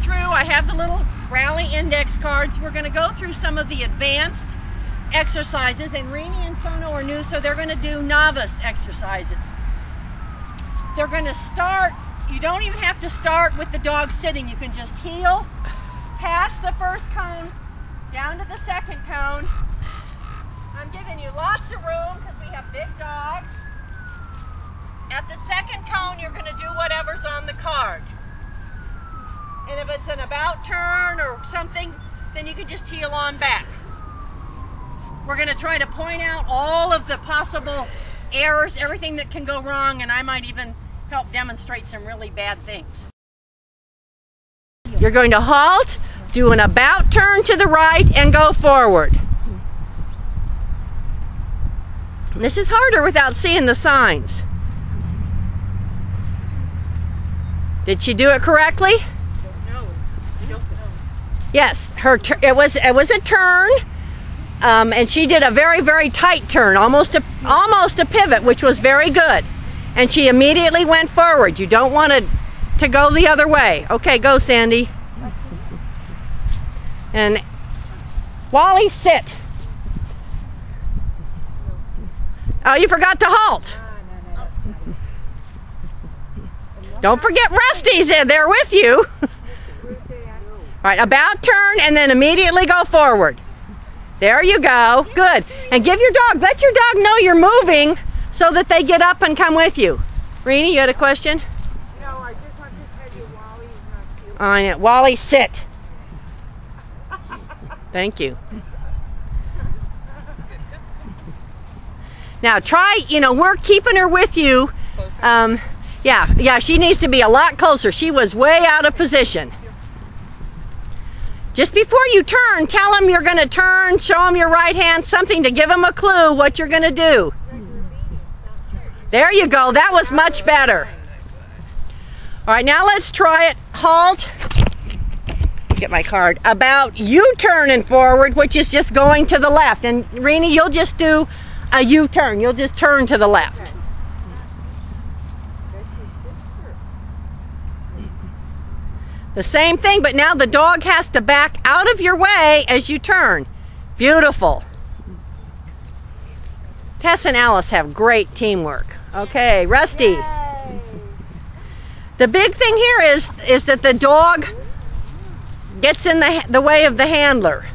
through, I have the little rally index cards. We're going to go through some of the advanced exercises, and Rini and Sono are new, so they're going to do novice exercises. They're going to start, you don't even have to start with the dog sitting. You can just heel, past the first cone, down to the second cone. I'm giving you lots of room because we have big dogs. At the second cone, you're going to do whatever's on the card. And if it's an about turn or something, then you can just heel on back. We're going to try to point out all of the possible errors, everything that can go wrong, and I might even help demonstrate some really bad things. You're going to halt, do an about turn to the right, and go forward. This is harder without seeing the signs. Did she do it correctly? No, I don't know. Yes, it was a turn, and she did a very, very tight turn, almost a pivot, which was very good. And she immediately went forward. You don't want to go the other way. Okay, go, Sandy. And Wally, sit. Oh, you forgot to halt. Don't forget Rusty's there with you. All right, about turn and then immediately go forward. There you go. Good. And give your dog, let your dog know you're moving so that they get up and come with you. Rini, you had a question? No, I just want to tell you Wally's not feeling. On it. Wally, sit. Thank you. Now try, we're keeping her with you. Yeah, she needs to be a lot closer. She was way out of position. Just before you turn, tell them you're going to turn, show them your right hand, something to give them a clue what you're going to do. There you go. That was much better. All right, now let's try it. Halt. Get my card. About U-turn and forward, which is just going to the left. And Rini, you'll just do a U-turn. You'll just turn to the left. The same thing, but now the dog has to back out of your way as you turn. Beautiful. Tess and Alice have great teamwork. Okay, Rusty. Yay. The big thing here is that the dog gets in the way of the handler.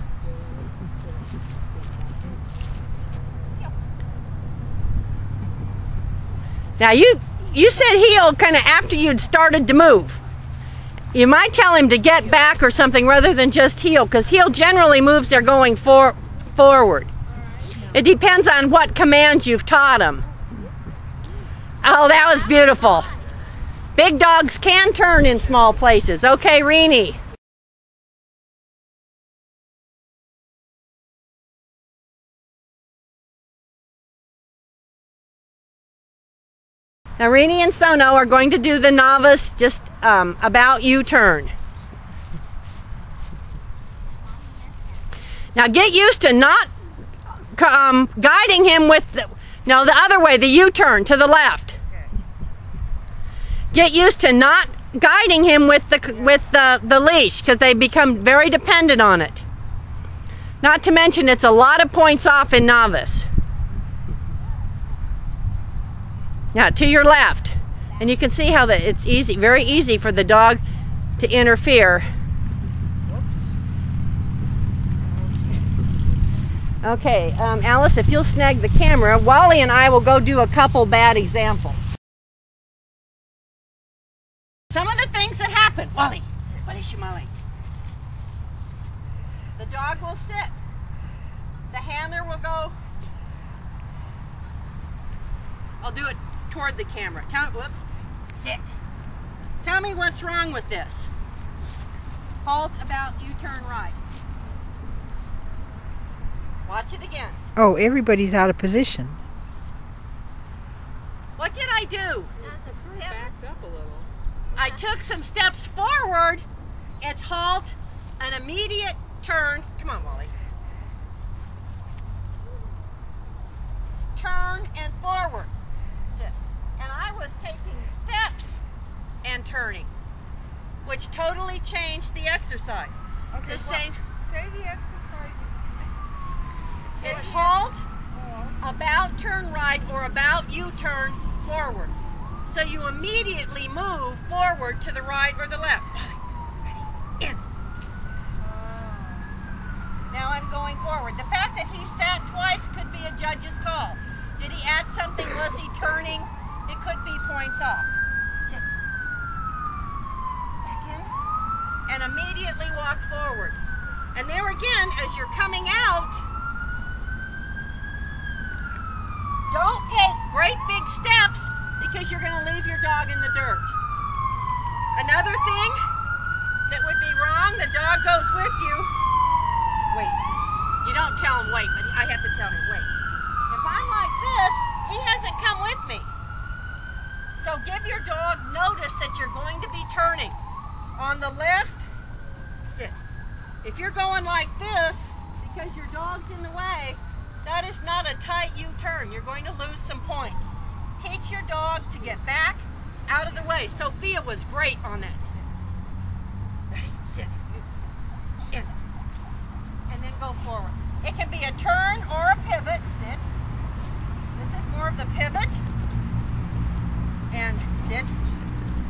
Now you said heel kind of after you'd started to move. You might tell him to get back or something rather than just heel, because heel generally moves they're going forward. It depends on what commands you've taught him. Oh, that was beautiful. Big dogs can turn in small places. Okay, Rini. Now Rini and Sono are going to do the novice just about U-turn. Now get used to not guiding him with the other way, the U-turn to the left. Get used to not guiding him with the leash, because they become very dependent on it. Not to mention it's a lot of points off in novice. Now to your left, and you can see how it's easy, very easy for the dog to interfere. Okay, Alice, if you'll snag the camera, Wally and I will go do a couple bad examples. Some of the things that happen. Wally, Shumali. The dog will sit. The handler will go. I'll do it toward the camera. Whoops. Sit. Tell me what's wrong with this. Halt, about, U-turn right. Watch it again. Oh, everybody's out of position. What did I do? Sort of backed up a little. I took some steps forward. It's halt, an immediate turn. Come on, Wally. Turn and forward. Sit. And I was taking steps and turning. which totally changed the exercise. Okay, The same. Say the exercise. It's halt, about, turn right, or about, U-turn, forward. So you immediately move forward to the right or the left. Ready, in. Now I'm going forward. The fact that he sat twice could be a judge's call. Did he add something? Was he turning? It could be points off. Sit. Back in. And immediately walk forward. And there again, as you're coming out, don't take great big steps because you're going to leave your dog in the dirt. Another thing that would be wrong, the dog goes with you. Wait. You don't tell him wait, but I have to tell him wait. If I'm like this, he hasn't come with me. So give your dog notice that you're going to be turning. On the left, sit. If you're going like this, because your dog's in the way, that is not a tight U-turn. You're going to lose some points. Teach your dog to get back out of the way. Sophia was great on that. Sit. In. And then go forward. It can be a turn or a pivot. Sit. This is more of the pivot. And sit.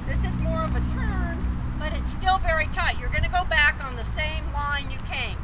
This is more of a turn, but it's still very tight. You're going to go back on the same line you came.